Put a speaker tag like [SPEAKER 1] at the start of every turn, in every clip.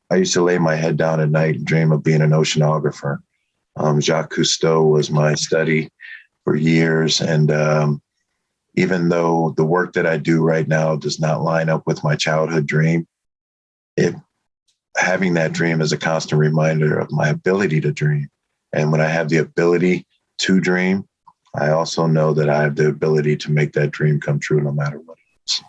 [SPEAKER 1] I used to lay my head down at night and dream of being an oceanographer. Jacques Cousteau was my study for years. And even though the work that I do right now does not line up with my childhood dream, having that dream is a constant reminder of my ability to dream. And when I have the ability to dream, I also know that I have the ability to make that dream come true no matter what it is.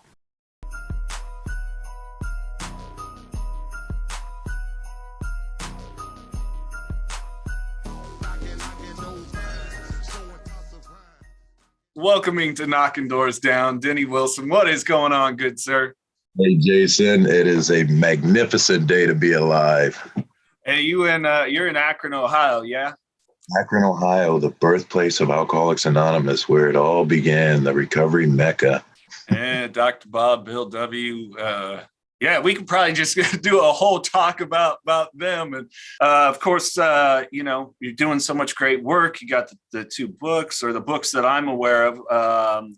[SPEAKER 2] Welcoming to Knockin Doorz Down, Denny Wilson. What is going on, good sir?
[SPEAKER 1] Hey, Jason, it is a magnificent day to be alive.
[SPEAKER 2] Hey, you're in Akron, Ohio, yeah?
[SPEAKER 1] Akron, Ohio, the birthplace of Alcoholics Anonymous, where it all began, the recovery mecca.
[SPEAKER 2] And Dr. Bob, Bill W. Yeah, we could probably just do a whole talk about them. And of course, you're doing so much great work. You got the two books, or the books that I'm aware of,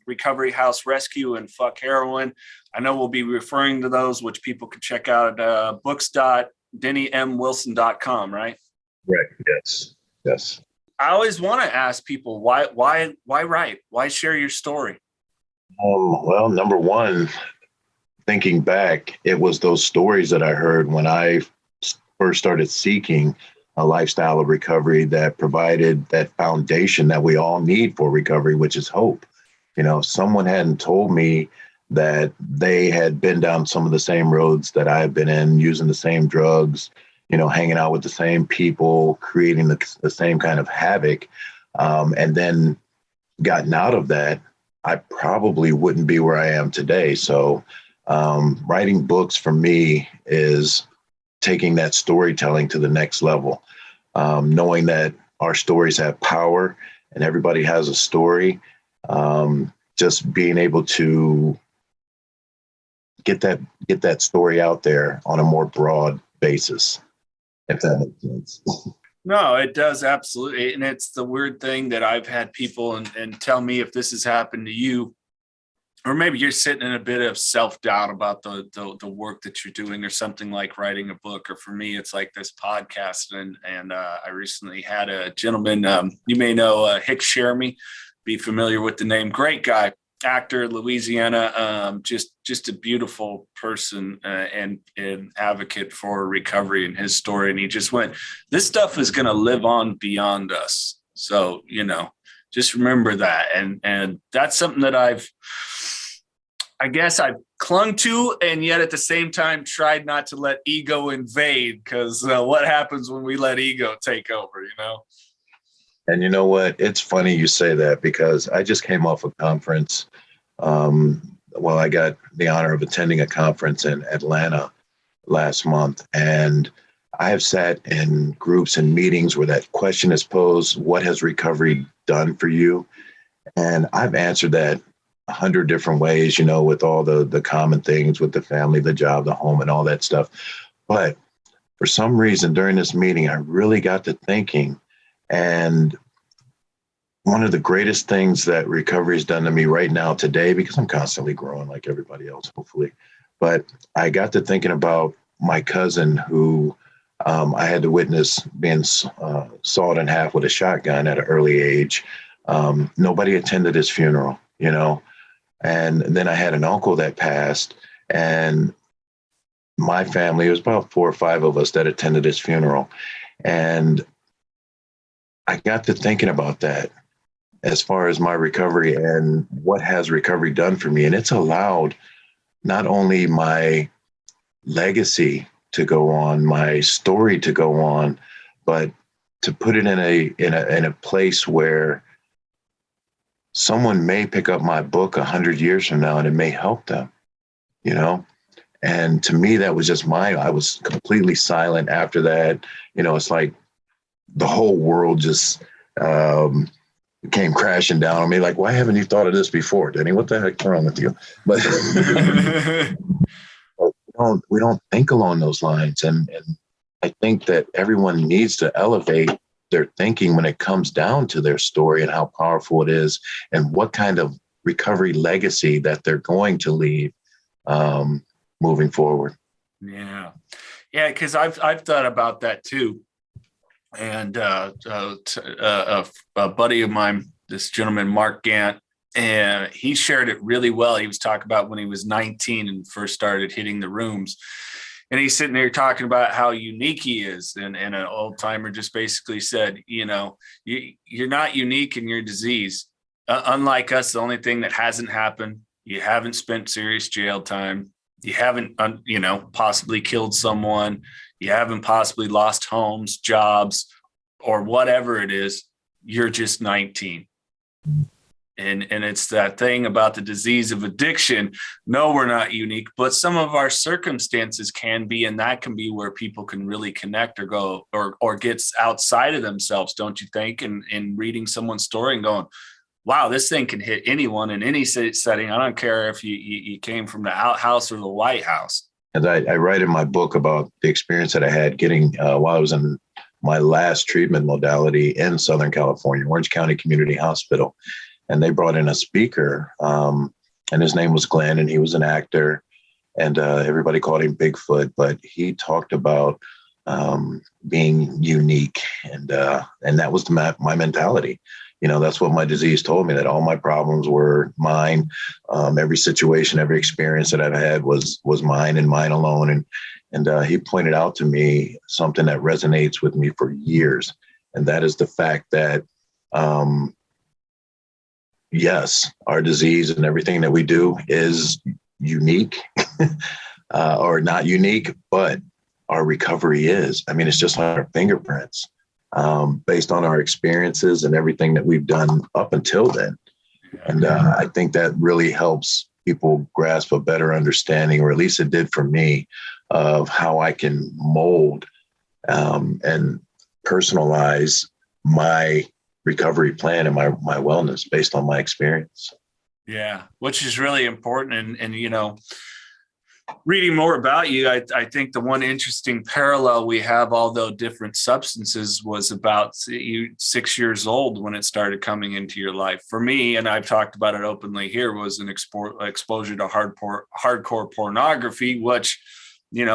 [SPEAKER 2] Recovery House Rescue and Fuck Heroin. I know we'll be referring to those, which people can check out at books.dennymwilson.com, right?
[SPEAKER 1] Right. Yes.
[SPEAKER 2] I always want to ask people, why write? Why share your story?
[SPEAKER 1] Well, number one, thinking back, it was those stories that I heard when I first started seeking a lifestyle of recovery that provided that foundation that we all need for recovery, which is hope. You know, if someone hadn't told me that they had been down some of the same roads that I've been in, using the same drugs, hanging out with the same people, creating the same kind of havoc, and then gotten out of that, I probably wouldn't be where I am today. So writing books for me is taking that storytelling to the next level, knowing that our stories have power and everybody has a story. Just being able to get that story out there on a more broad basis, if that makes sense.
[SPEAKER 2] No, it does, absolutely. And it's the weird thing that I've had people and tell me if this has happened to you, or maybe you're sitting in a bit of self-doubt about the work that you're doing, or something like writing a book. Or for me, it's like this podcast. And I recently had a gentleman, you may know Hick Sheremy, be familiar with the name, great guy, actor, Louisiana, just a beautiful person and an advocate for recovery in his story. And he just went, this stuff is going to live on beyond us. So, just remember that. And that's something that I've clung to, and yet at the same time tried not to let ego invade, because what happens when we let ego take over,
[SPEAKER 1] And you know what? It's funny you say that, because I just came off a conference. I got the honor of attending a conference in Atlanta last month, and I have sat in groups and meetings where that question is posed: what has recovery done for you? And I've answered that 100 different ways, with all the common things with the family, the job, the home, and all that stuff. But for some reason during this meeting, I really got to thinking, and one of the greatest things that recovery has done to me right now today, because I'm constantly growing like everybody else, hopefully, but I got to thinking about my cousin who I had to witness being sawed in half with a shotgun at an early age. Nobody attended his funeral, and then I had an uncle that passed, and my family, it was about 4 or 5 of us that attended his funeral. And I got to thinking about that as far as my recovery and what has recovery done for me. And it's allowed not only my legacy to go on, my story to go on, but to put it in a place where someone may pick up my book 100 years from now and it may help them, And to me, that was just I was completely silent after that. It's like the whole world just came crashing down on me. Like, why haven't you thought of this before, Denny? What the heck's wrong with you? But we don't think along those lines. And I think that everyone needs to elevate their thinking when it comes down to their story and how powerful it is and what kind of recovery legacy that they're going to leave moving forward.
[SPEAKER 2] Yeah. Yeah, because I've thought about that too. And a buddy of mine, this gentleman, Mark Gant, and he shared it really well. He was talking about when he was 19 and first started hitting the rooms. And he's sitting there talking about how unique he is. And an old timer just basically said, you're not unique in your disease. Unlike us, the only thing that hasn't happened, you haven't spent serious jail time. You haven't, possibly killed someone. You haven't possibly lost homes, jobs, or whatever it is. You're just 19. And it's that thing about the disease of addiction. No, we're not unique, but some of our circumstances can be, and that can be where people can really connect or go or gets outside of themselves, don't you think? And reading someone's story and going, wow, this thing can hit anyone in any setting. I don't care if you came from the outhouse or the White House.
[SPEAKER 1] And I write in my book about the experience that I had getting while I was in my last treatment modality in Southern California, Orange County Community Hospital. And they brought in a speaker, and his name was Glenn, and he was an actor, and everybody called him Bigfoot. But he talked about being unique, and that was my mentality. That's what my disease told me, that all my problems were mine. Every situation, every experience that I've had was mine and mine alone. And he pointed out to me something that resonates with me for years, and that is the fact that yes, our disease and everything that we do is unique or not unique, but our recovery is. I mean, it's just like our fingerprints based on our experiences and everything that we've done up until then. And I think that really helps people grasp a better understanding, or at least it did for me, of how I can mold and personalize my recovery plan and my wellness based on my experience.
[SPEAKER 2] Yeah, which is really important. And reading more about you, I think the one interesting parallel we have, although different substances, was about you 6 years old when it started coming into your life. For me, and I've talked about it openly here, was an exposure to hardcore pornography, which,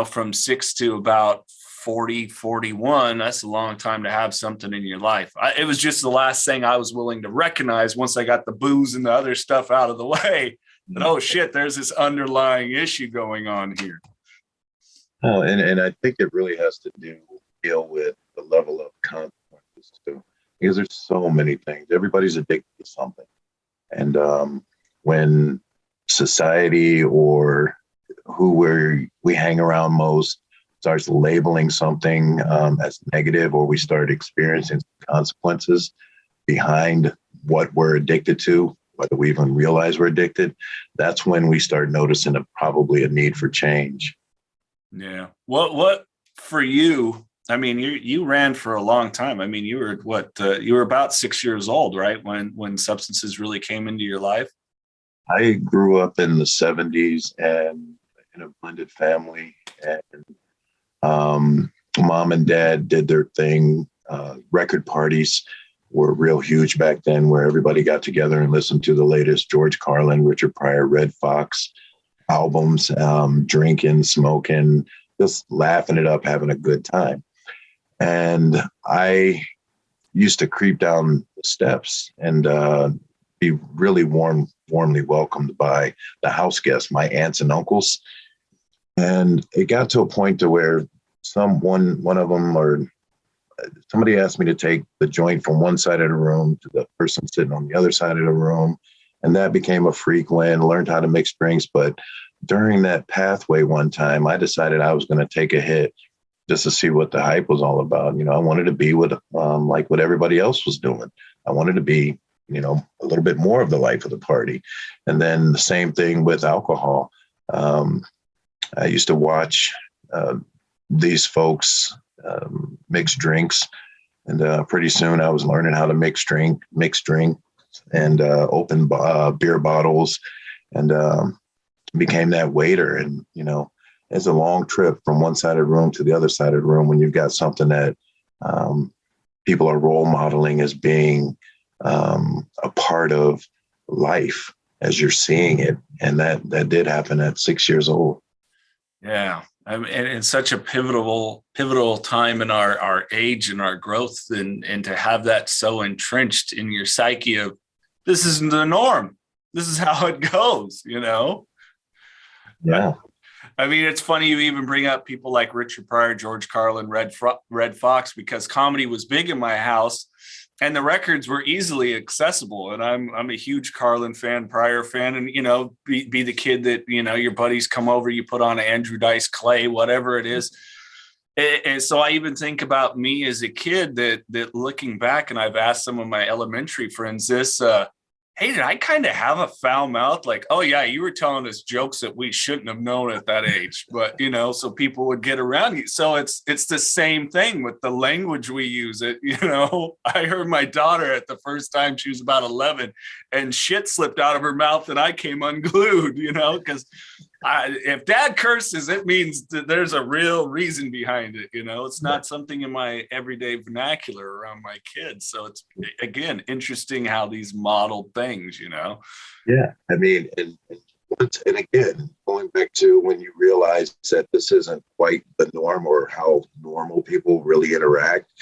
[SPEAKER 2] from 6 to about 40, 41, that's a long time to have something in your life. It was just the last thing I was willing to recognize once I got the booze and the other stuff out of the way. But, oh shit, there's this underlying issue going on here.
[SPEAKER 1] Oh, and I think it really has to deal with the level of consequences too, because there's so many things. Everybody's addicted to something. And when society or who we hang around most starts labeling something as negative, or we start experiencing consequences behind what we're addicted to, whether we even realize we're addicted, that's when we start noticing probably a need for change.
[SPEAKER 2] Yeah. What for you? I mean, you ran for a long time. I mean, you were you were about 6 years old, right? When substances really came into your life.
[SPEAKER 1] I grew up in the 70s and in a blended family, and mom and dad did their thing. Record parties were real huge back then, where everybody got together and listened to the latest George Carlin, Richard Pryor, Red Fox albums, drinking, smoking, just laughing it up, having a good time. And I used to creep down the steps and be really warmly welcomed by the house guests, my aunts and uncles. And it got to a point to where one of them, or somebody asked me to take the joint from one side of the room to the person sitting on the other side of the room. And that became a frequent, learned how to mix drinks. But during that pathway one time, I decided I was going to take a hit just to see what the hype was all about. I wanted to be like what everybody else was doing. I wanted to be, a little bit more of the life of the party. And then the same thing with alcohol. I used to watch these folks mix drinks, and pretty soon I was learning how to mix drink, and open beer bottles, and became that waiter. And it's a long trip from one side of the room to the other side of the room when you've got something that people are role modeling as being a part of life as you're seeing it. And that did happen at 6 years old.
[SPEAKER 2] Yeah. I mean, and it's such a pivotal time in our age and our growth, and to have that so entrenched in your psyche of this isn't the norm. This is how it goes, you know?
[SPEAKER 1] Yeah.
[SPEAKER 2] I mean, it's funny you even bring up people like Richard Pryor, George Carlin, Red Fox, because comedy was big in my house and the records were easily accessible. And I'm a huge Carlin fan, Pryor fan, and, you know, be the kid that, you know, your buddies come over, you put on an Andrew Dice Clay, whatever it is. And so I even think about me as a kid that looking back, and I've asked some of my elementary friends this, hey, did I kind of have a foul mouth? Like, oh yeah, you were telling us jokes that we shouldn't have known at that age, but you know, so people would get around you. So it's the same thing with the language we use. It, you know, I heard my daughter at the first time she was about 11, and shit slipped out of her mouth, and I came unglued. You know, because if dad curses, it means that there's a real reason behind it. You know, it's not something in my everyday vernacular around my kids. So it's, again, interesting how these modeled things, you know?
[SPEAKER 1] Yeah. I mean, and again, going back to when you realize that this isn't quite the norm or how normal people really interact,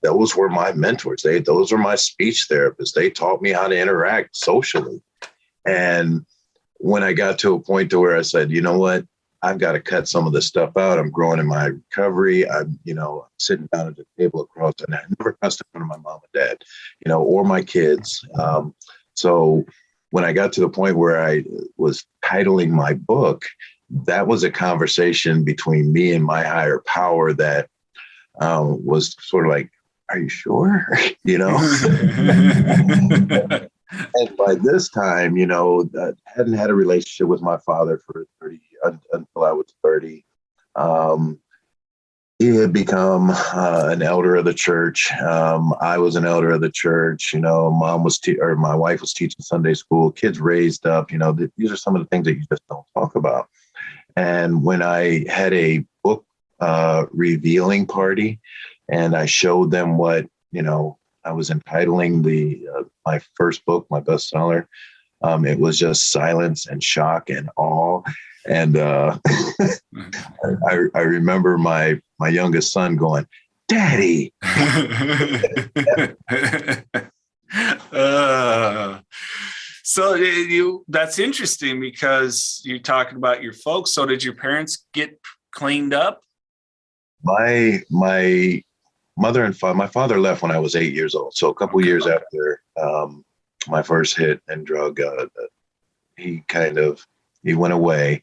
[SPEAKER 1] those were my mentors. Those are my speech therapists. They taught me how to interact socially. And when I got to a point to where I said, you know what, I've got to cut some of this stuff out. I'm growing in my recovery. I'm, you know, sitting down at the table across, and I never cussed in front of my mom and dad, you know, or my kids. So when I got to the point where I was titling my book, that was a conversation between me and my higher power that was sort of like, are you sure? You know? And by this time, you know, I hadn't had a relationship with my father for 30 until I was 30. He had become an elder of the church. I was an elder of the church. You know, my wife was teaching Sunday school. Kids raised up. You know, these are some of the things that you just don't talk about. And when I had a book revealing party, and I showed them what, you know, I was entitling my first book, my bestseller. It was just silence and shock and awe. And I remember my youngest son going, "Daddy."
[SPEAKER 2] So that's interesting because you're talking about your folks. So did your parents get cleaned up?
[SPEAKER 1] My mother and father, my father left when I was 8 years old. So a couple years after my first hit and drug, he went away.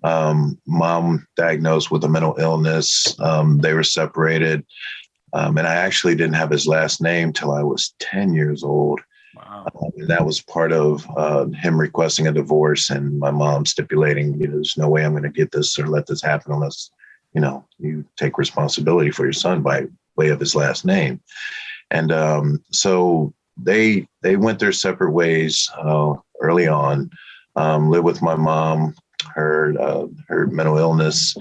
[SPEAKER 1] Mom diagnosed with a mental illness. They were separated. And I actually didn't have his last name till I was 10 years old.
[SPEAKER 2] Wow.
[SPEAKER 1] And that was part of him requesting a divorce and my mom stipulating, you know, there's no way I'm going to get this or let this happen unless, you know, you take responsibility for your son by way of his last name. And so they went their separate ways early on. Lived with my mom, her mental illness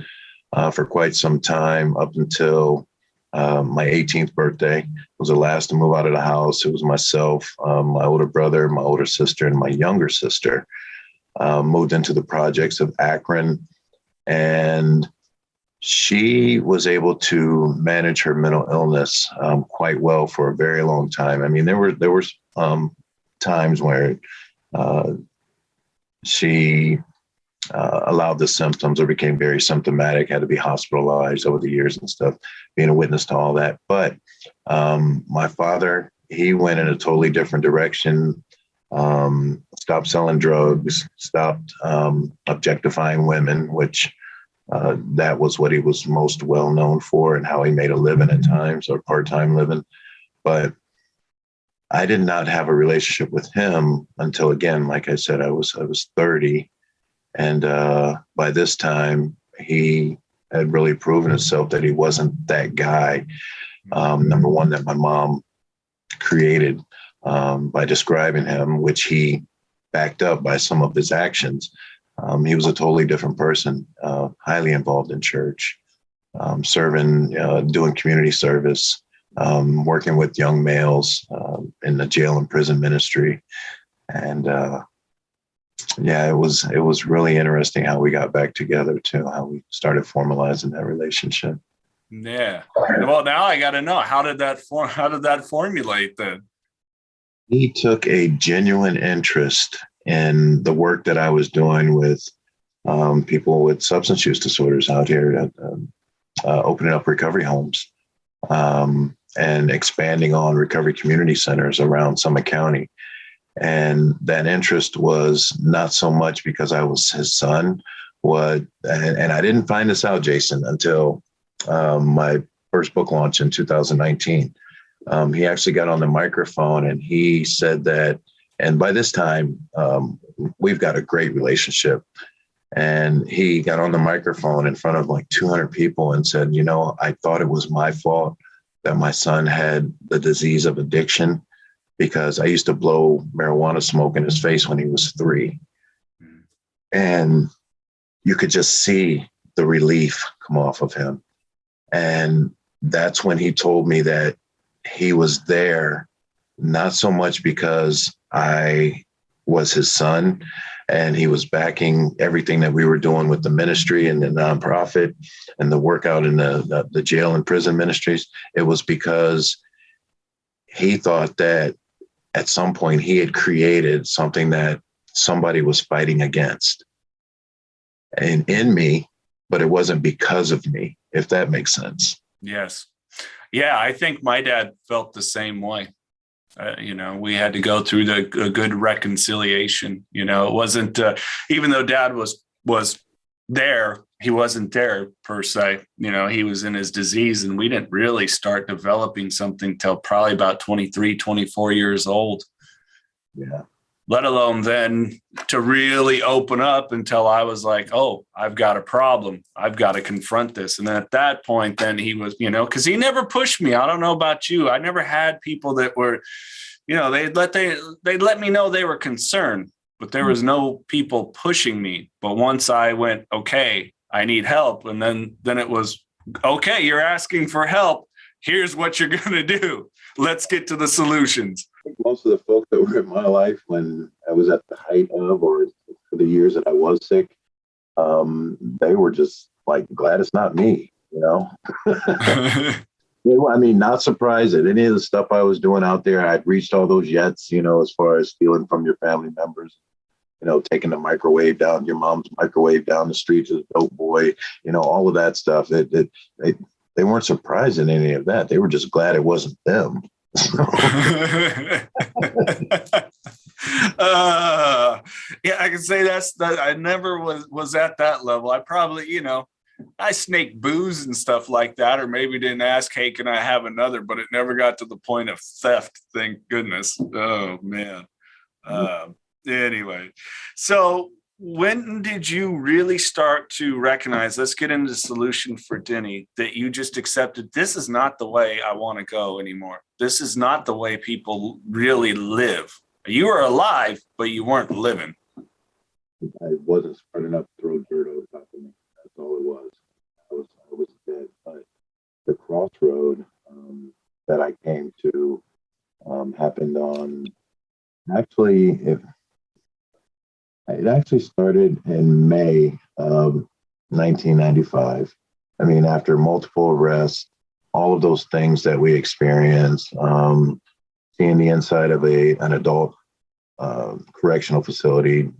[SPEAKER 1] for quite some time up until my 18th birthday. Was the last to move out of the house. It was myself, my older brother, my older sister, and my younger sister. Moved into the projects of Akron, and she was able to manage her mental illness quite well for a very long time. I mean, there were times where she allowed the symptoms or became very symptomatic, had to be hospitalized over the years and stuff, being a witness to all that. But my father, he went in a totally different direction, stopped selling drugs, stopped objectifying women, which that was what he was most well known for and how he made a living at times, or part-time living. But I did not have a relationship with him until, again, like I said, I was 30. And by this time, he had really proven himself that he wasn't that guy. Number one, that my mom created by describing him, which he backed up by some of his actions. He was a totally different person, highly involved in church, serving, doing community service, working with young males in the jail and prison ministry. And Yeah, it was really interesting how we got back together too, how we started formalizing that relationship.
[SPEAKER 2] Yeah. Well, now I got to know, how did that formulate then?
[SPEAKER 1] He took a genuine interest in the work that I was doing with people with substance use disorders out here, opening up recovery homes, and expanding on recovery community centers around Summit County. And that interest was not so much because I was his son, and I didn't find this out, Jason, until my first book launch in 2019. He actually got on the microphone and he said that, and by this time, we've got a great relationship. And he got on the microphone in front of like 200 people and said, I thought it was my fault that my son had the disease of addiction because I used to blow marijuana smoke in his face when he was 3. And you could just see the relief come off of him. And that's when he told me that he was there, not so much because I was his son and he was backing everything that we were doing with the ministry and the nonprofit and the work out in the jail and prison ministries. It was because he thought that at some point he had created something that somebody was fighting against and in me, but it wasn't because of me, if that makes sense.
[SPEAKER 2] Yes. Yeah, I think my dad felt the same way. We had to go through a good reconciliation. It wasn't, even though dad was there, he wasn't there per se. He was in his disease, and we didn't really start developing something till probably about 23, 24 years old.
[SPEAKER 1] Yeah.
[SPEAKER 2] Let alone then to really open up until I was like, oh, I've got a problem. I've got to confront this. And then at that point, then he was, because he never pushed me. I don't know about you. I never had people that were, they'd let me know they were concerned, but there was no people pushing me. But once I went, okay, I need help. And then it was, okay, you're asking for help. Here's what you're going to do. Let's get to the solutions.
[SPEAKER 1] I think most of the folks that were in my life when I was at the height of, or for the years that I was sick, they were just like, glad it's not me, I mean, not surprised at any of the stuff I was doing out there. I'd reached all those yets, as far as stealing from your family members, taking the microwave down, your mom's microwave down the street to the dope boy, all of that stuff. They weren't surprised in any of that. They were just glad it wasn't them.
[SPEAKER 2] Yeah, I can say that I never was at that level. I probably, I snaked booze and stuff like that, or maybe didn't ask, hey, can I have another? But it never got to the point of theft. Thank goodness. Oh man. Anyway, so when did you really start to recognize, let's get into the solution for Denny, that you just accepted this is not the way I want to go anymore? This is not the way people really live. You were alive, but you weren't living.
[SPEAKER 1] I wasn't smart enough to throw dirt over top of me. That's all it was. I was dead. But the crossroad that I came to happened on, it actually started in May of 1995. I mean, after multiple arrests, all of those things that we experienced, seeing the inside of an adult correctional facility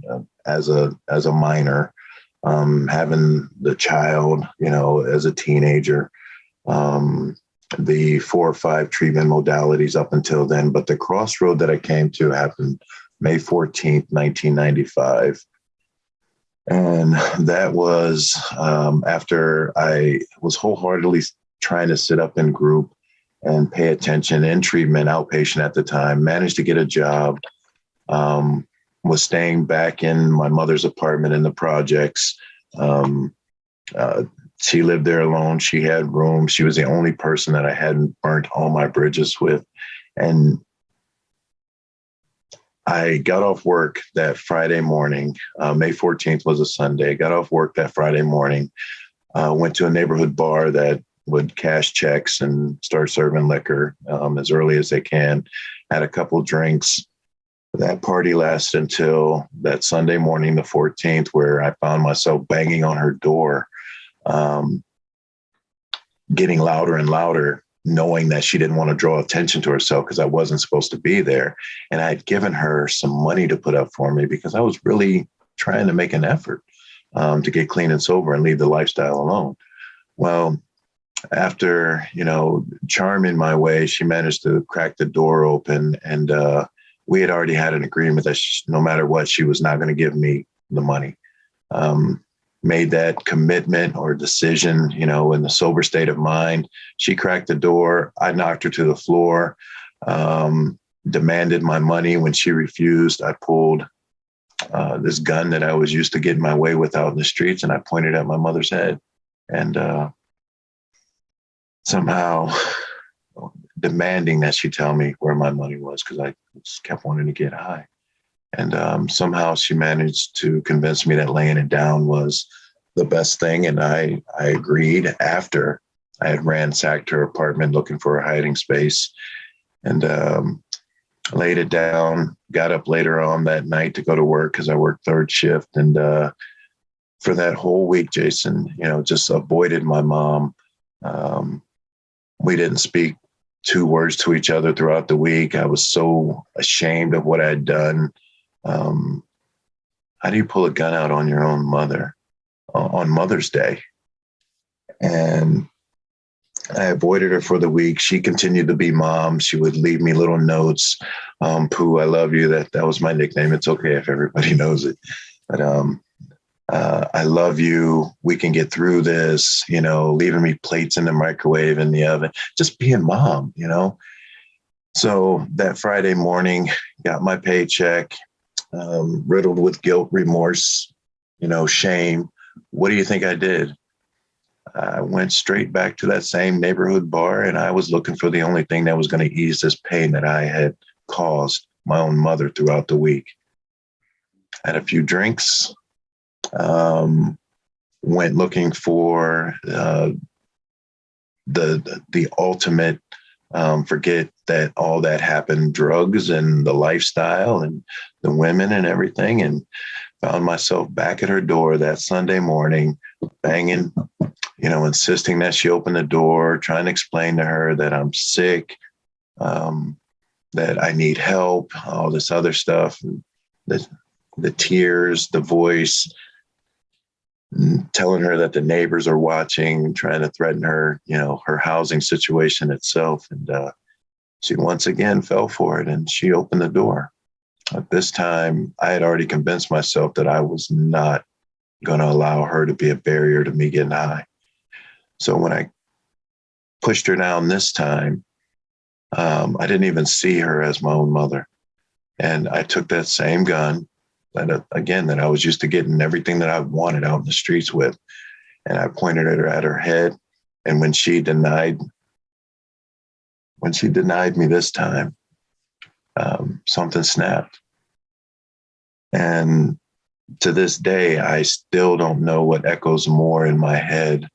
[SPEAKER 1] as a minor, having the child, as a teenager, the 4 or 5 treatment modalities up until then. But the crossroad that I came to happened May 14th, 1995. And that was after I was wholeheartedly trying to sit up in group and pay attention in treatment, outpatient at the time, managed to get a job, was staying back in my mother's apartment in the projects. She lived there alone. She had room. She was the only person that I hadn't burnt all my bridges with. And I got off work that Friday morning. May 14th was a Sunday. Got off work that Friday morning, went to a neighborhood bar that would cash checks and start serving liquor as early as they can. Had a couple drinks, That party lasted until that Sunday morning, the 14th, where I found myself banging on her door, um, getting louder and louder, knowing that she didn't want to draw attention to herself because I wasn't supposed to be there. And I had given her some money to put up for me because I was really trying to make an effort to get clean and sober and leave the lifestyle alone. Well, after, charming my way, she managed to crack the door open, and we had already had an agreement that no matter what, she was not going to give me the money. Made that commitment or decision, in the sober state of mind. She cracked the door. I knocked her to the floor, demanded my money. When she refused, I pulled this gun that I was used to getting my way with out in the streets, and I pointed at my mother's head. And somehow demanding that she tell me where my money was, because I just kept wanting to get high. And somehow she managed to convince me that laying it down was the best thing. And I agreed after I had ransacked her apartment looking for a hiding space, and laid it down, got up later on that night to go to work because I worked third shift. And for that whole week, Jason, just avoided my mom. We didn't speak 2 words to each other throughout the week. I was so ashamed of what I'd done. How do you pull a gun out on your own mother on Mother's Day? And I avoided her for the week. She continued to be mom. She would leave me little notes. Pooh, I love you. That was my nickname. It's okay if everybody knows it. But I love you. We can get through this, leaving me plates in the microwave, in the oven, just being mom, So that Friday morning, got my paycheck, riddled with guilt, remorse, shame. What do you think I did? I went straight back to that same neighborhood bar, and I was looking for the only thing that was going to ease this pain that I had caused my own mother throughout the week. Had a few drinks, went looking for the ultimate, forget that all that happened, drugs and the lifestyle and the women and everything, and found myself back at her door that Sunday morning, banging, insisting that she open the door, trying to explain to her that I'm sick, that I need help, all this other stuff, the tears, the voice, telling her that the neighbors are watching, trying to threaten her, her housing situation itself. And she once again fell for it, and she opened the door. At this time, I had already convinced myself that I was not going to allow her to be a barrier to me getting high. So when I pushed her down this time, I didn't even see her as my own mother. And I took that same gun that I was used to getting everything that I wanted out in the streets with, and I pointed at her head. And when she denied me this time, something snapped. And to this day, I still don't know what echoes more in my head.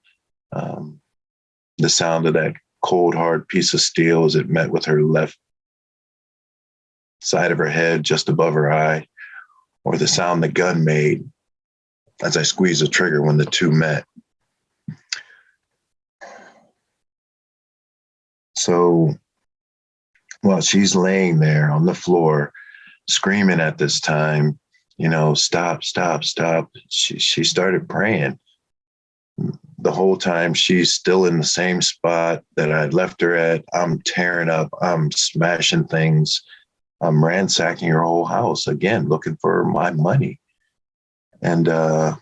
[SPEAKER 1] The sound of that cold, hard piece of steel as it met with her left side of her head, just above her eye, or the sound the gun made as I squeezed the trigger when the two met. So while she's laying there on the floor, screaming at this time, stop, stop, stop, she started praying. The whole time she's still in the same spot that I'd left her at. I'm tearing up, I'm smashing things, I'm ransacking her whole house, again, looking for my money. And then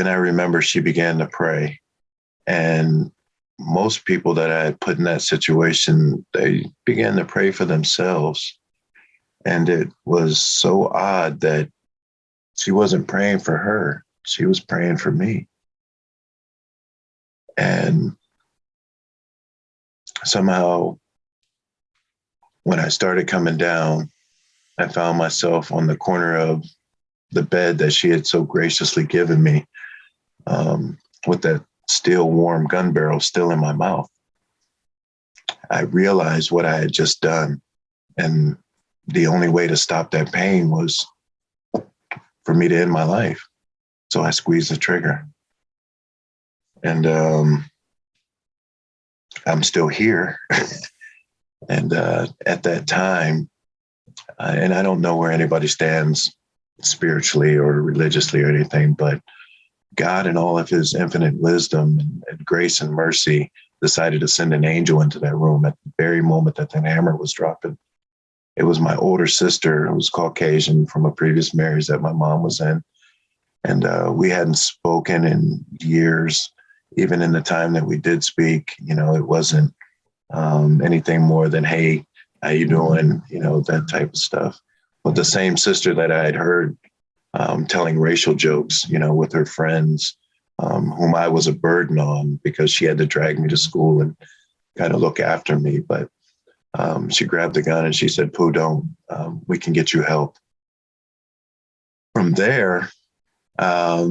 [SPEAKER 1] I remember she began to pray. And most people that I had put in that situation, they began to pray for themselves. And it was so odd that she wasn't praying for her. She was praying for me. And somehow, when I started coming down, I found myself on the corner of the bed that she had so graciously given me, with that steel warm gun barrel still in my mouth. I realized what I had just done. And the only way to stop that pain was for me to end my life. So I squeezed the trigger. And I'm still here. And at that time, and I don't know where anybody stands spiritually or religiously or anything, but God, in all of his infinite wisdom and grace and mercy, decided to send an angel into that room at the very moment that hammer was dropping. It was my older sister, who was Caucasian from a previous marriage that my mom was in. And we hadn't spoken in years. Even in the time that we did speak, it wasn't anything more than, hey, how you doing? That type of stuff. But the same sister that I had heard telling racial jokes, with her friends, whom I was a burden on because she had to drag me to school and kind of look after me. But she grabbed the gun and she said, Pooh, don't, we can get you help. From there, I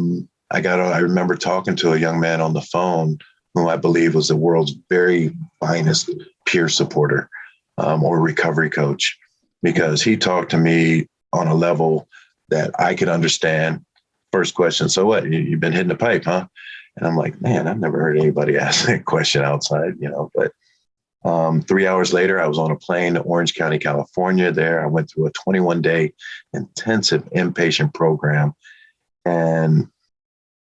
[SPEAKER 1] remember talking to a young man on the phone who I believe was the world's very finest peer supporter or recovery coach, because he talked to me on a level that I could understand. First question, so what? You've been hitting the pipe, huh? And I'm like, man, I've never heard anybody ask that question outside, But 3 hours later, I was on a plane to Orange County, California. There, I went through a 21-day intensive inpatient program. And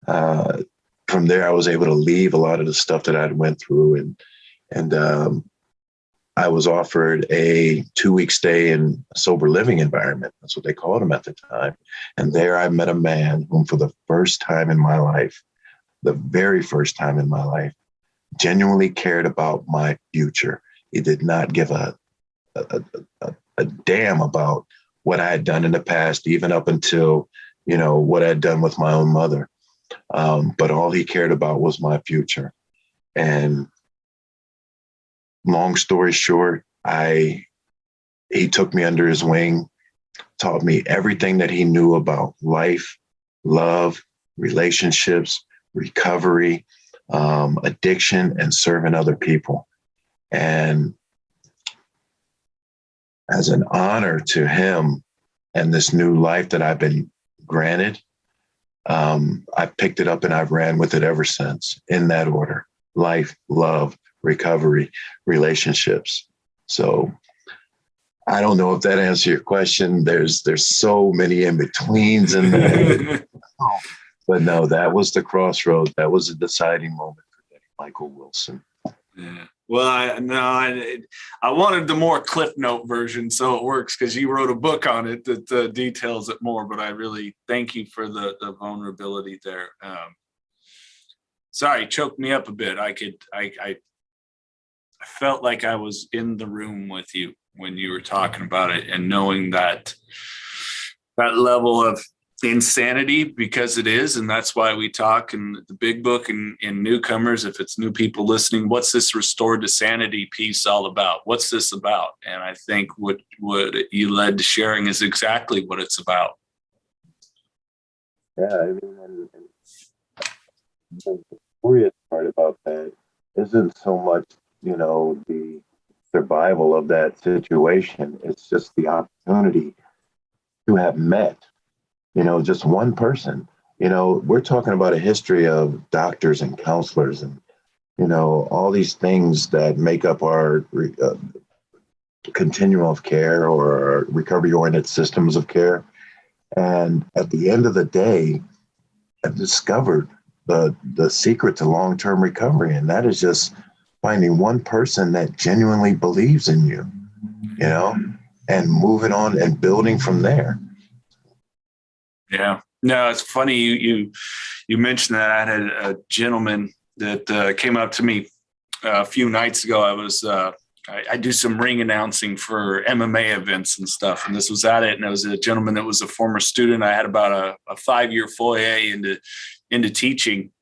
[SPEAKER 1] from there, I was able to leave a lot of the stuff that I'd went through. And I was offered a 2-week stay in a sober living environment. That's what they called them at the time. And there I met a man whom for the first time in my life, the very first time in my life, genuinely cared about my future. He did not give a damn about what I had done in the past, even up until, what I'd done with my own mother. But all he cared about was my future. And long story short, he took me under his wing, taught me everything that he knew about life, love, relationships, recovery, addiction, and serving other people. And as an honor to him and this new life that I've been granted, I picked it up and I've ran with it ever since, in that order: life, love, recovery, relationships. So I don't know if that answers your question. There's so many in-betweens in there. But no, that was the crossroads. That was a deciding moment for Denny Michael Wilson.
[SPEAKER 2] Yeah. Well, I wanted the more Cliff Note version, so it works because you wrote a book on it that details it more. But I really thank you for the vulnerability there. Sorry, choked me up a bit. I felt like I was in the room with you when you were talking about it, and knowing that level of insanity, because it is, and that's why we talk in the big book and in newcomers. If it's new people listening, what's this restored to sanity piece all about? What's this about? And I think what you led to sharing is exactly what it's about.
[SPEAKER 1] Yeah, I mean, and the curious part about that isn't so much, the survival of that situation. It's just the opportunity to have met, just one person. We're talking about a history of doctors and counselors and, all these things that make up our continuum of care or recovery-oriented systems of care. And at the end of the day, I've discovered the secret to long-term recovery, and that is just finding one person that genuinely believes in you, and moving on and building from there.
[SPEAKER 2] Yeah. No, it's funny you mentioned that. I had a gentleman that came up to me a few nights ago. I do some ring announcing for MMA events and stuff, and this was at it. And it was a gentleman that was a former student. I had about a 5-year foyer into teaching,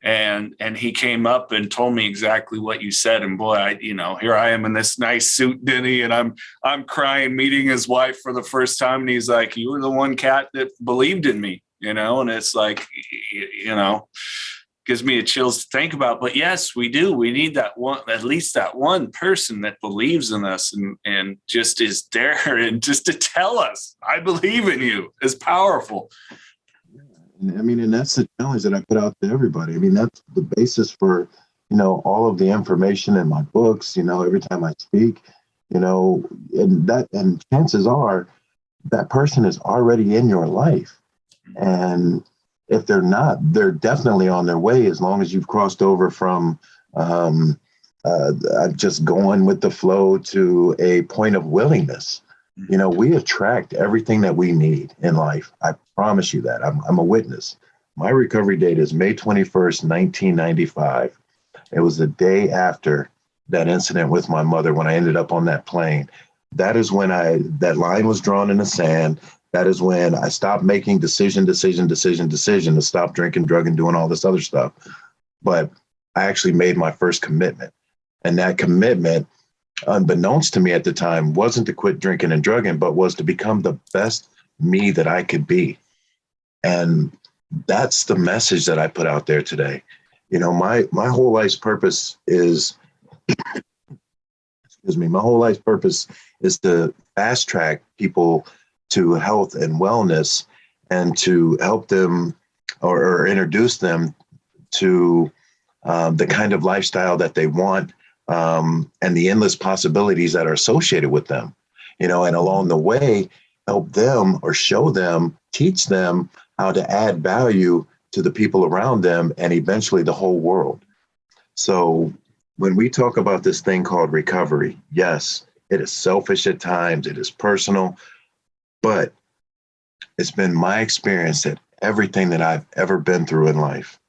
[SPEAKER 2] and he came up and told me exactly what you said. And boy, here I am in this nice suit, Denny, and I'm crying, meeting his wife for the first time, and he's like, "You were the one cat that believed in me," and it's like, gives me a chills to think about. But yes, we do. We need that one, at least that one person that believes in us and just is there and just to tell us, I believe in you, is powerful.
[SPEAKER 1] I mean, and that's the challenge that I put out to everybody. I mean, that's the basis for, all of the information in my books, every time I speak, and chances are that person is already in your life. And if they're not, they're definitely on their way, as long as you've crossed over from just going with the flow to a point of willingness. We attract everything that we need in life. I promise you that. I'm a witness. My recovery date is May 21st, 1995. It was the day after that incident with my mother when I ended up on that plane. That is when that line was drawn in the sand. That is when I stopped making decision to stop drinking, drugging, doing all this other stuff. But I actually made my first commitment. And that commitment, unbeknownst to me at the time, wasn't to quit drinking and drugging, but was to become the best me that I could be. And that's the message that I put out there today. My whole life's purpose is, my whole life's purpose is to fast track people to health and wellness and to help them or introduce them to the kind of lifestyle that they want and the endless possibilities that are associated with them, and along the way, help them or show them, teach them how to add value to the people around them and eventually the whole world. So when we talk about this thing called recovery, yes, it is selfish at times, it is personal, but it's been my experience that everything that I've ever been through in life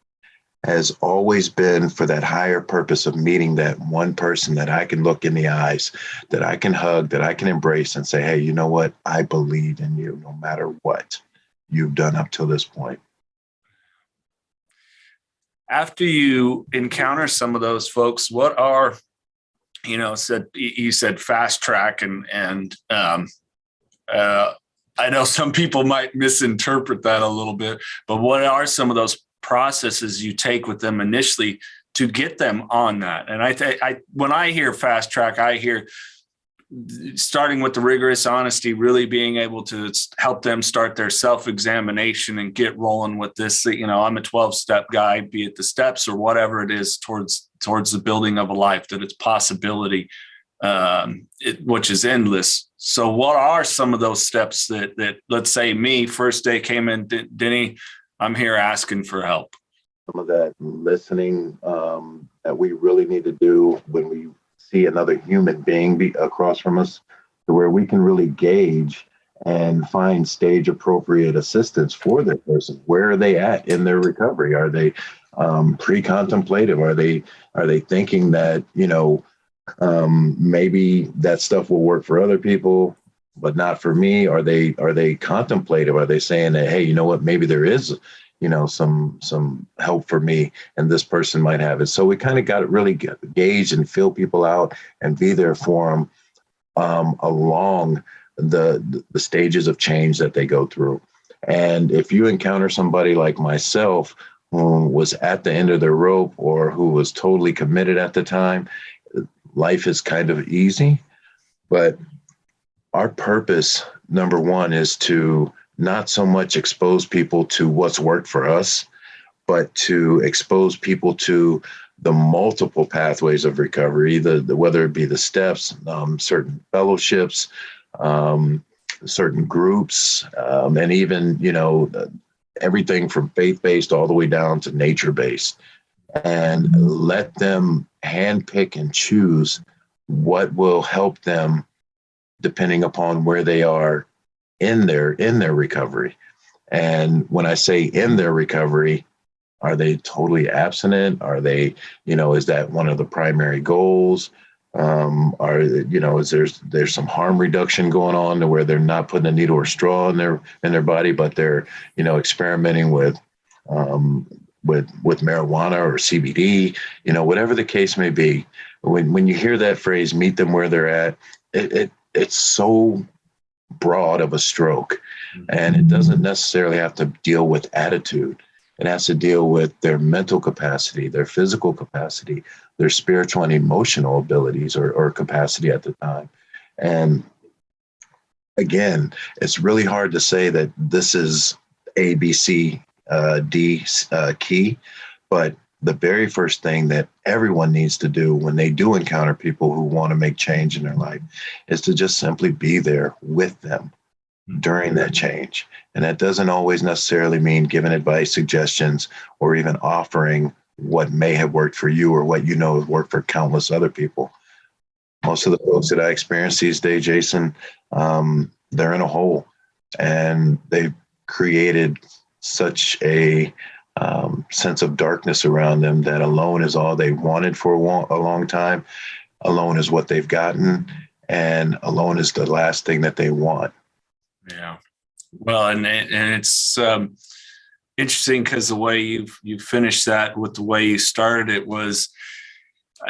[SPEAKER 1] has always been for that higher purpose of meeting that one person that I can look in the eyes, that I can hug, that I can embrace and say, hey, you know what? I believe in you no matter what you've done up till this point.
[SPEAKER 2] After you encounter some of those folks, what are, you said fast track and I know some people might misinterpret that a little bit, but what are some of those processes you take with them initially to get them on that? And I when I hear fast track, I hear starting with the rigorous honesty, really being able to help them start their self-examination and get rolling with this. I'm a 12-step guy, be it the steps or whatever it is towards the building of a life, that it's possibility, which is endless. So what are some of those steps that let's say me, first day came in, Denny, I'm here asking for help?
[SPEAKER 1] Some of that listening that we really need to do when we see another human being be across from us, to where we can really gauge and find stage appropriate assistance for that person. Where are they at in their recovery? Are they pre-contemplative? Are they thinking that, maybe that stuff will work for other people, but not for me? Are they contemplative? Are they saying that, hey, you know what, maybe there is, some help for me and this person might have it? So we kind of got to really gauge and feel people out and be there for them along the stages of change that they go through. And if you encounter somebody like myself who was at the end of their rope or who was totally committed at the time, life is kind of easy. But our purpose, number one, is to not so much expose people to what's worked for us, but to expose people to the multiple pathways of recovery, whether it be the steps, certain fellowships, certain groups, and even, everything from faith-based all the way down to nature-based, and let them handpick and choose what will help them depending upon where they are in their recovery. And when I say in their recovery, are they totally abstinent? Are they, is that one of the primary goals? Is there's some harm reduction going on to where they're not putting a needle or straw in their body, but they're, experimenting with marijuana or CBD, whatever the case may be. When you hear that phrase, meet them where they're at, it's so broad of a stroke, and it doesn't necessarily have to deal with attitude. It has to deal with their mental capacity, their physical capacity, their spiritual and emotional abilities or capacity at the time. And again, it's really hard to say that this is A, B, C, D key, but the very first thing that everyone needs to do when they do encounter people who want to make change in their life is to just simply be there with them during that change. And that doesn't always necessarily mean giving advice, suggestions, or even offering what may have worked for you or what you know has worked for countless other people. Most of the folks that I experience these days, Jason, they're in a hole, and they've created such a sense of darkness around them that alone is all they wanted for a long time. Alone is what they've gotten, and alone is the last thing that they want.
[SPEAKER 2] Yeah. Well, and it's interesting because the way you finished that with the way you started it was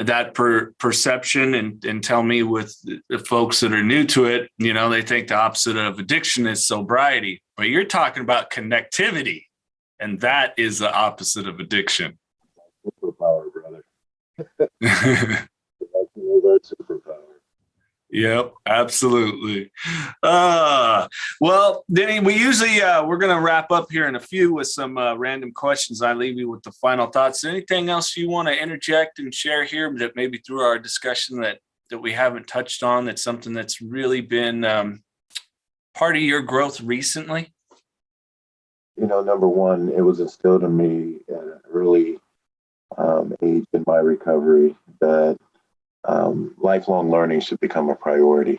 [SPEAKER 2] that perception, and tell me with the folks that are new to it, they think the opposite of addiction is sobriety, but you're talking about connectivity, and that is the opposite of addiction.
[SPEAKER 1] Superpower, brother. That's superpower.
[SPEAKER 2] Yep, absolutely. Well, Denny, we usually we're going to wrap up here in a few with some random questions. I leave you with the final thoughts. Anything else you want to interject and share here that maybe through our discussion that we haven't touched on, that's something that's really been part of your growth recently?
[SPEAKER 1] Number one, it was instilled in me at an early age in my recovery that lifelong learning should become a priority.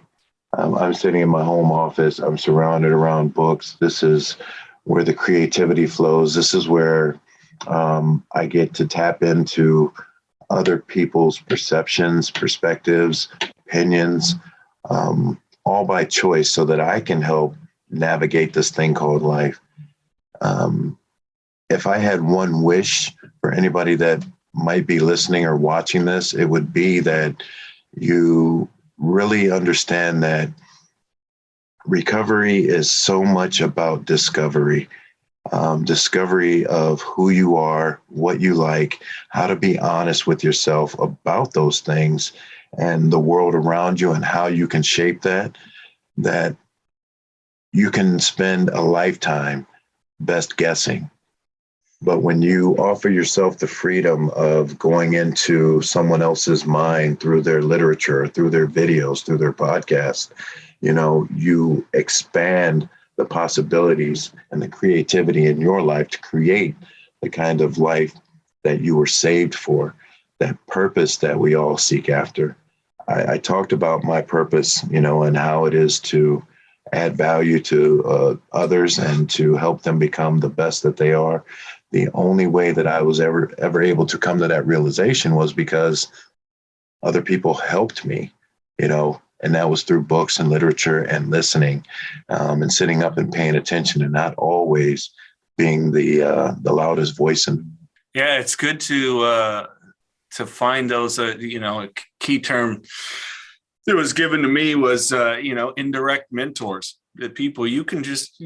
[SPEAKER 1] I'm sitting in my home office. I'm surrounded around books. This is where the creativity flows. This is where I get to tap into other people's perceptions, perspectives, opinions, all by choice so that I can help navigate this thing called life. If I had one wish for anybody that might be listening or watching this, it would be that you really understand that recovery is so much about discovery of who you are, what you like, how to be honest with yourself about those things and the world around you and how you can shape that you can spend a lifetime best guessing. But when you offer yourself the freedom of going into someone else's mind through their literature, through their videos, through their podcasts, you expand the possibilities and the creativity in your life to create the kind of life that you were saved for, that purpose that we all seek after. I talked about my purpose, and how it is to add value to others and to help them become the best that they are. The only way that I was ever able to come to that realization was because other people helped me, and that was through books and literature and listening, and sitting up and paying attention and not always being the loudest voice.
[SPEAKER 2] Yeah, it's good to find those, a key term that was given to me was, indirect mentors. The people you can just,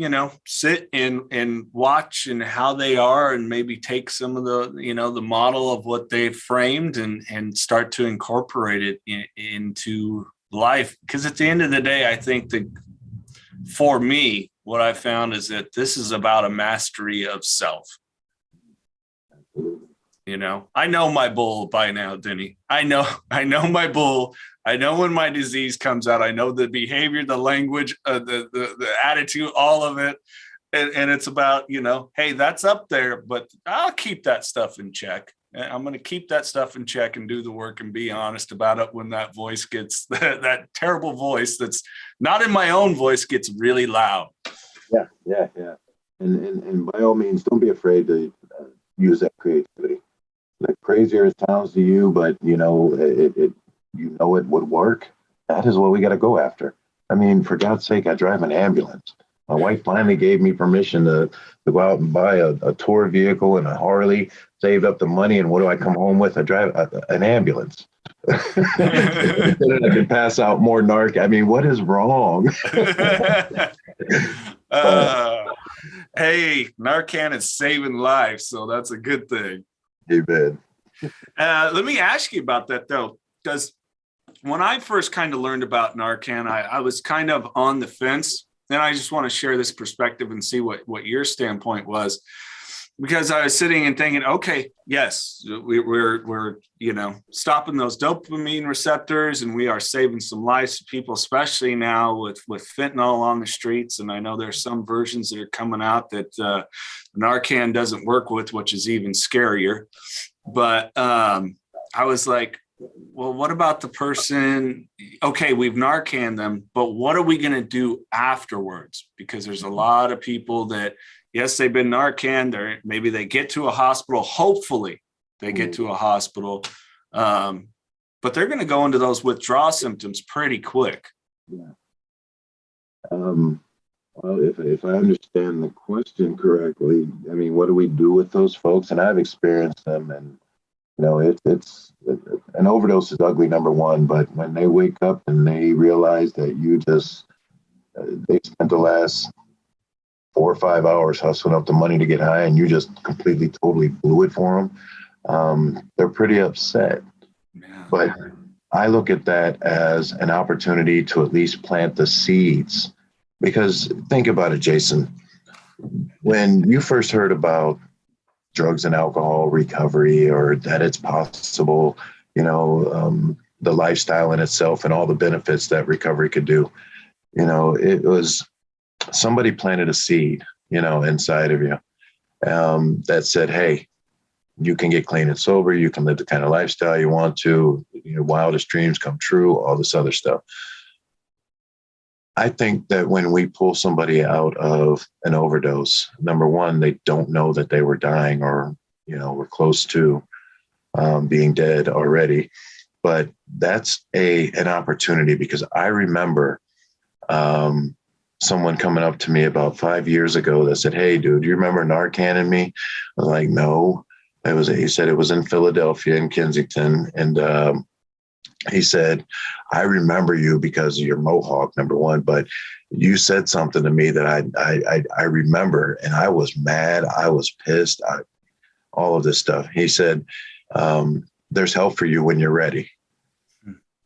[SPEAKER 2] sit and watch and how they are, and maybe take some of the, the model of what they've framed and start to incorporate it into life. Because at the end of the day, I think that for me, what I found is that this is about a mastery of self. I know my bull by now, Denny. I know my bull. I know when my disease comes out. I know the behavior, the language, the attitude, all of it. And it's about, hey, that's up there, but I'll keep that stuff in check. I'm going to keep that stuff in check and do the work and be honest about it when that voice gets, that terrible voice that's not in my own voice gets really loud.
[SPEAKER 1] Yeah. And by all means, don't be afraid to use that creativity. The crazier it sounds to you, but it would work. That is what we got to go after. I mean, for God's sake, I drive an ambulance. My wife finally gave me permission to go out and buy a tour vehicle and a Harley, saved up the money, and what do I come home with? I drive an ambulance. I can pass out more narc. I mean, what is wrong?
[SPEAKER 2] Hey, Narcan is saving lives, so that's a good thing.
[SPEAKER 1] Amen.
[SPEAKER 2] Let me ask you about that though, because when I first kind of learned about Narcan, I was kind of on the fence. Then I just want to share this perspective and see what your standpoint was, because I was sitting and thinking, okay, yes, we're stopping those dopamine receptors, and we are saving some lives for people, especially now with fentanyl on the streets. And I know there's some versions that are coming out that Narcan doesn't work with, which is even scarier. But I was like, well, what about the person? Okay, we've Narcan them, but what are we going to do afterwards? Because there's a lot of people that, yes, they've been Narcan. Maybe they get to a hospital. Hopefully they get to a hospital. But they're going to go into those withdrawal symptoms pretty quick.
[SPEAKER 1] Yeah. Well, if I understand the question correctly, I mean, what do we do with those folks? And I've experienced them, and it's an overdose is ugly, number one. But when they wake up and they realize that you just they spent the last 4 or 5 hours hustling up the money to get high, and you just completely, totally blew it for them, they're pretty upset. Yeah. But I look at that as an opportunity to at least plant the seeds. Because think about it, Jason, when you first heard about drugs and alcohol recovery, or that it's possible, the lifestyle in itself and all the benefits that recovery could do, it was somebody planted a seed, inside of you, that said, hey, you can get clean and sober. You can live the kind of lifestyle you want to. Your wildest dreams come true, all this other stuff. I think that when we pull somebody out of an overdose, number one, they don't know that they were dying, or, were close to being dead already. But that's an opportunity, because I remember someone coming up to me about 5 years ago that said, hey, dude, do you remember Narcan and me? I was like, no. He said it was in Philadelphia, in Kensington. And he said, I remember you because of your mohawk, number one, but you said something to me that I remember, and I was mad. I was pissed. All of this stuff. He said, there's help for you when you're ready.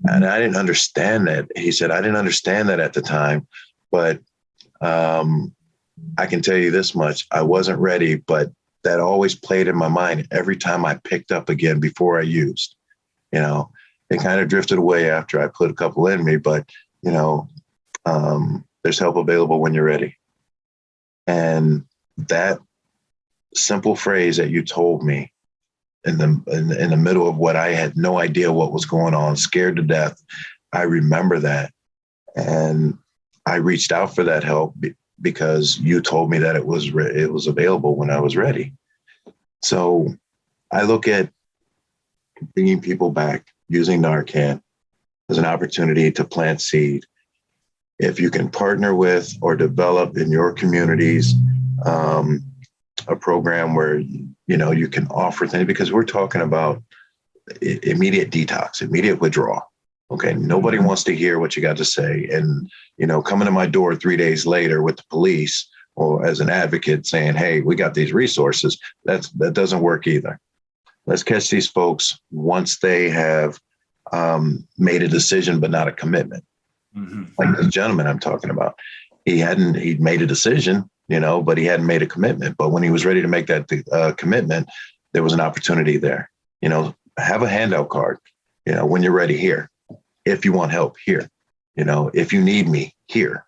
[SPEAKER 1] And I didn't understand that. He said, I didn't understand that at the time, but I can tell you this much. I wasn't ready, but that always played in my mind every time I picked up again before I used. It kind of drifted away after I put a couple in me, but, there's help available when you're ready. And that simple phrase that you told me in the middle of what I had no idea what was going on, scared to death, I remember that. And I reached out for that help because you told me that it was available when I was ready. So I look at bringing people back using Narcan as an opportunity to plant seed. If you can partner with or develop in your communities a program where you can offer things, because we're talking about immediate detox, immediate withdrawal. Okay, nobody wants to hear what you got to say, and coming to my door 3 days later with the police or as an advocate saying, hey, we got these resources. That doesn't work either. Let's catch these folks once they have made a decision, but not a commitment. Mm-hmm. Like this gentleman I'm talking about, he'd made a decision, but he hadn't made a commitment. But when he was ready to make that commitment, there was an opportunity there. Have a handout card, when you're ready here. If you want help here, if you need me here,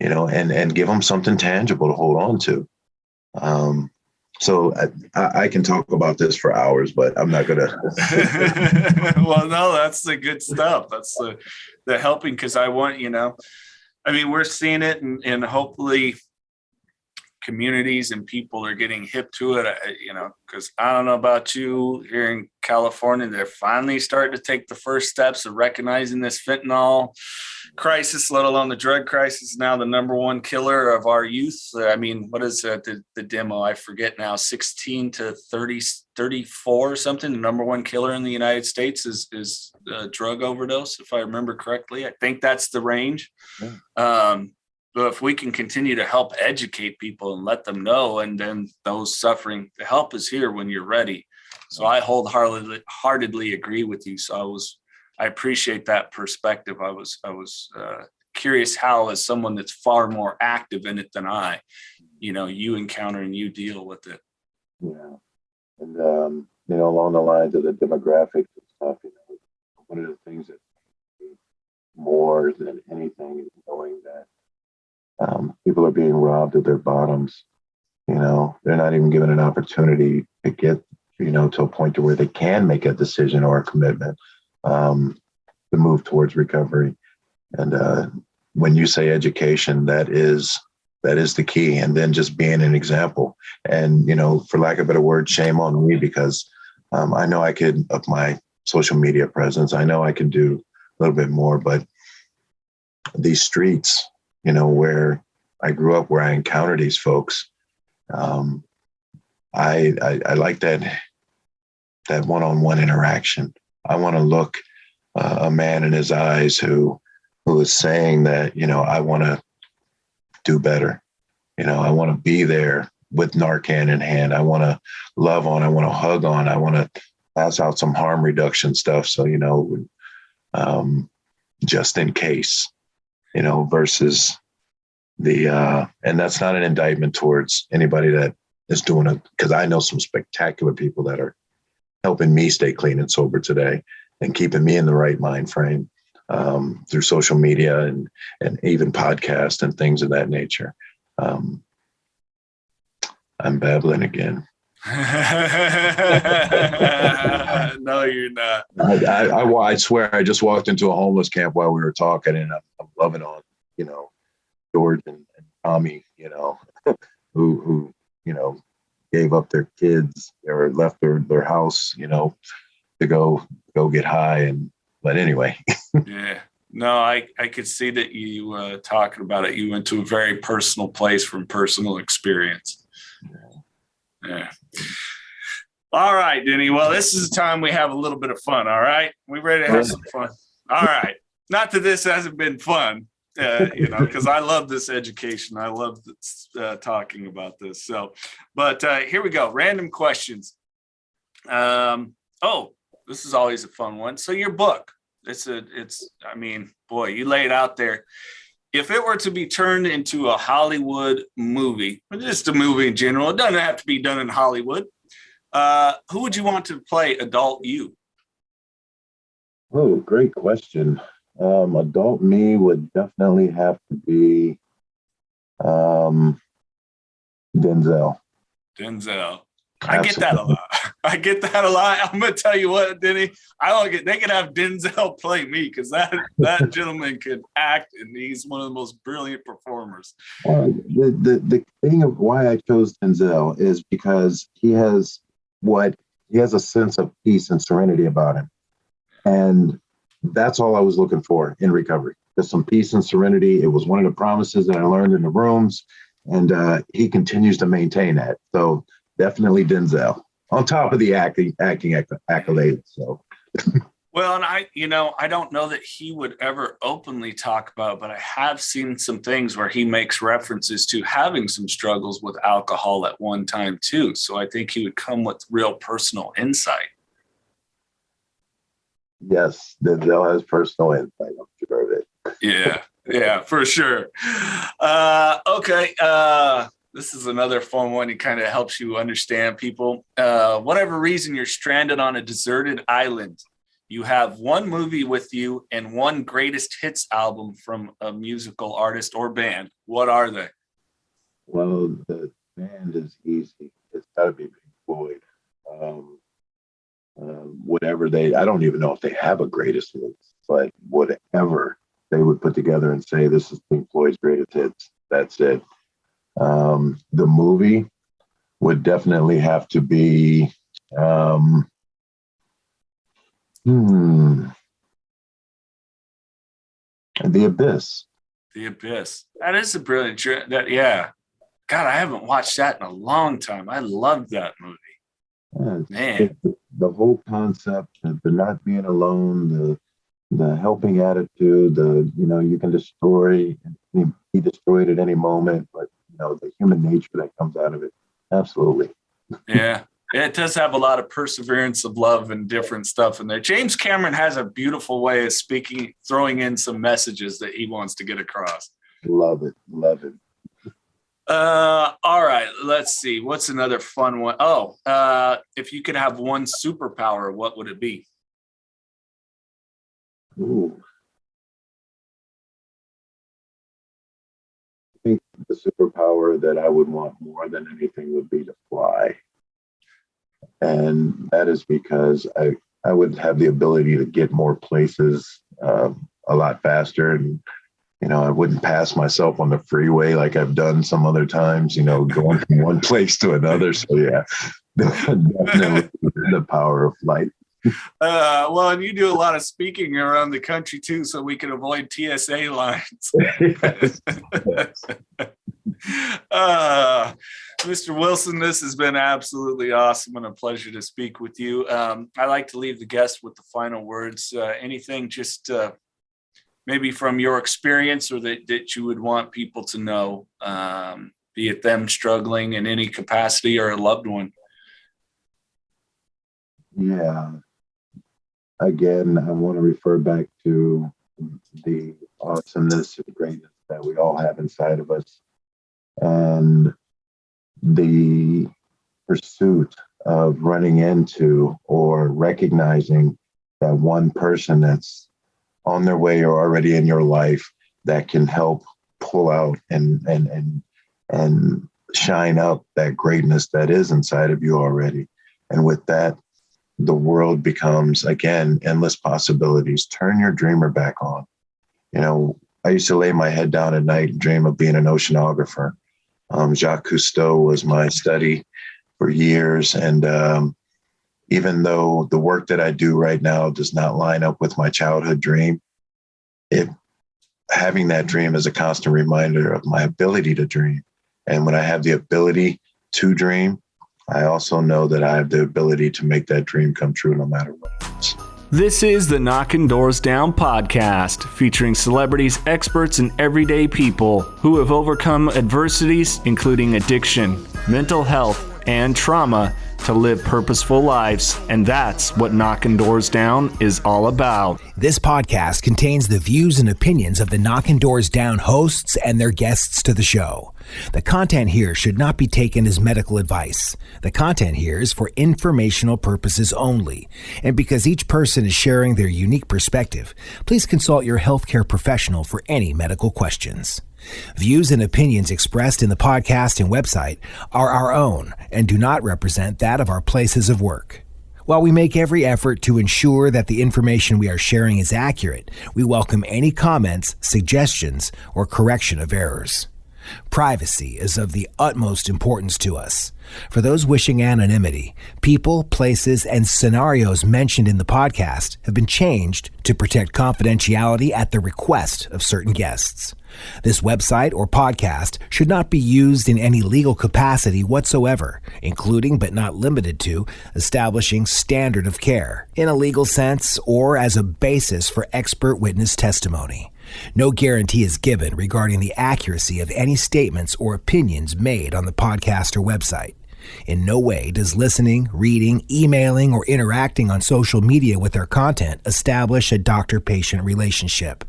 [SPEAKER 1] and give them something tangible to hold on to. So I can talk about this for hours, but I'm not going to.
[SPEAKER 2] Well, no, that's the good stuff. That's the helping, because I want, we're seeing it, and hopefully communities and people are getting hip to it, because I don't know about you here in California, they're finally starting to take the first steps of recognizing this fentanyl crisis, let alone the drug crisis, now the number one killer of our youth. What is the demo? I forget now, 16 to 34 or something. The number one killer in the United States is drug overdose, if I remember correctly. I think that's the range. Yeah. But if we can continue to help educate people and let them know, and then those suffering, the help is here when you're ready. So I wholeheartedly agree with you. So I appreciate that perspective. I was curious how, as someone that's far more active in it than I, you encounter and you deal with it.
[SPEAKER 1] Yeah. And, along the lines of the demographics and stuff, one of the things that more than anything is knowing that people are being robbed of their bottoms. They're not even given an opportunity to get, to a point to where they can make a decision or a commitment to move towards recovery. And when you say education, that is the key. And then just being an example. And, for lack of a better word, shame on me, because I know I could up my social media presence. I know I can do a little bit more, but these streets, where I grew up, where I encounter these folks, I like that one-on-one interaction. I want to look a man in his eyes who is saying that, I want to do better. I want to be there with Narcan in hand. I want to love on. I want to hug on. I want to pass out some harm reduction stuff. So, just in case, versus and that's not an indictment towards anybody that is doing it, because I know some spectacular people that are helping me stay clean and sober today and keeping me in the right mind frame through social media and even podcasts and things of that nature. I'm babbling again.
[SPEAKER 2] No, you're not.
[SPEAKER 1] I swear I just walked into a homeless camp while we were talking, and I'm loving on, George and Tommy, who gave up their kids or left their house, to go get high. But anyway.
[SPEAKER 2] Yeah. No, I could see that you talking about it. You went to a very personal place from personal experience. Yeah. All right, Denny. Well, this is the time we have a little bit of fun. All right. We ready to have some fun? All right. Not that this hasn't been fun, because I love this education. I love this, talking about this. So, but here we go. Random questions. This is always a fun one. So your book, boy, you lay it out there. If it were to be turned into a Hollywood movie, or just a movie in general, it doesn't have to be done in Hollywood. Who would you want to play adult you?
[SPEAKER 1] Oh, great question. Adult me would definitely have to be Denzel. I get that a lot. I'm gonna tell you what, Denny. They could have Denzel play me, because that gentleman could act, and he's one of the most brilliant performers. The thing of why I chose Denzel is because he has a sense of peace and serenity about him, and that's all I was looking for in recovery. Just some peace and serenity. It was one of the promises that I learned in the rooms, and he continues to maintain that. So definitely Denzel, on top of the acting accolades. So,
[SPEAKER 2] well, and I don't know that he would ever openly talk about, but I have seen some things where he makes references to having some struggles with alcohol at one time too. So I think he would come with real personal insight.
[SPEAKER 1] Yes, Denzel has personal insight. I'm sure of it.
[SPEAKER 2] Yeah, for sure. Okay. This is another fun one. It kind of helps you understand people. Whatever reason you're stranded on a deserted island, you have one movie with you and one greatest hits album from a musical artist or band. What are they?
[SPEAKER 1] Well, the band is easy. It's got to be Pink Floyd. I don't even know if they have a greatest hits, but whatever they would put together and say, this is Pink Floyd's greatest hits, that's it. The movie would definitely have to be The Abyss.
[SPEAKER 2] The Abyss. That is a brilliant. Yeah. God, I haven't watched that in a long time. I loved that movie. Man,
[SPEAKER 1] the whole concept, the not being alone, the helping attitude, you can destroy be destroyed at any moment, but the human nature that comes out of it, absolutely.
[SPEAKER 2] Yeah. It does have a lot of perseverance of love and different stuff in there. James Cameron has a beautiful way of speaking, throwing in some messages that he wants to get across.
[SPEAKER 1] Love it.
[SPEAKER 2] All right, let's see. What's another fun one? Oh, if you could have one superpower, what would it be?
[SPEAKER 1] Ooh. I think the superpower that I would want more than anything would be to fly. And that is because I would have the ability to get more places a lot faster. And, I wouldn't pass myself on the freeway like I've done some other times, going from one place to another. So, yeah, definitely the power of flight.
[SPEAKER 2] Well, and you do a lot of speaking around the country, too, so we can avoid TSA lines. Mr. Wilson, this has been absolutely awesome and a pleasure to speak with you. I like to leave the guests with the final words. Anything just maybe from your experience or that you would want people to know, be it them struggling in any capacity or a loved one?
[SPEAKER 1] Yeah. Again, I want to refer back to the awesomeness and greatness that we all have inside of us, and the pursuit of running into or recognizing that one person that's on their way or already in your life that can help pull out and shine up that greatness that is inside of you already. And with that, the world becomes, again, endless possibilities. Turn your dreamer back on. I used to lay my head down at night and dream of being an oceanographer. Jacques Cousteau was my study for years. And even though the work that I do right now does not line up with my childhood dream, having that dream is a constant reminder of my ability to dream. And when I have the ability to dream, I also know that I have the ability to make that dream come true no matter what it is.
[SPEAKER 2] This is the Knockin Doorz Down podcast, featuring celebrities, experts, and everyday people who have overcome adversities, including addiction, mental health, and trauma, to live purposeful lives. And that's what Knockin Doorz Down is all about.
[SPEAKER 3] This podcast contains the views and opinions of the Knockin Doorz Down hosts and their guests to the show. The content here should not be taken as medical advice. The content here is for informational purposes only. And because each person is sharing their unique perspective, please consult your healthcare professional for any medical questions. Views and opinions expressed in the podcast and website are our own and do not represent that of our places of work. While we make every effort to ensure that the information we are sharing is accurate, we welcome any comments, suggestions, or correction of errors. Privacy is of the utmost importance to us. For those wishing anonymity, people, places, and scenarios mentioned in the podcast have been changed to protect confidentiality at the request of certain guests. This website or podcast should not be used in any legal capacity whatsoever, including but not limited to establishing standard of care in a legal sense or as a basis for expert witness testimony. No guarantee is given regarding the accuracy of any statements or opinions made on the podcast or website. In no way does listening, reading, emailing, or interacting on social media with our content establish a doctor-patient relationship.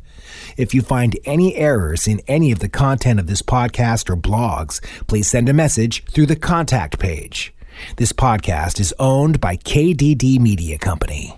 [SPEAKER 3] If you find any errors in any of the content of this podcast or blogs, please send a message through the contact page. This podcast is owned by KDD Media Company.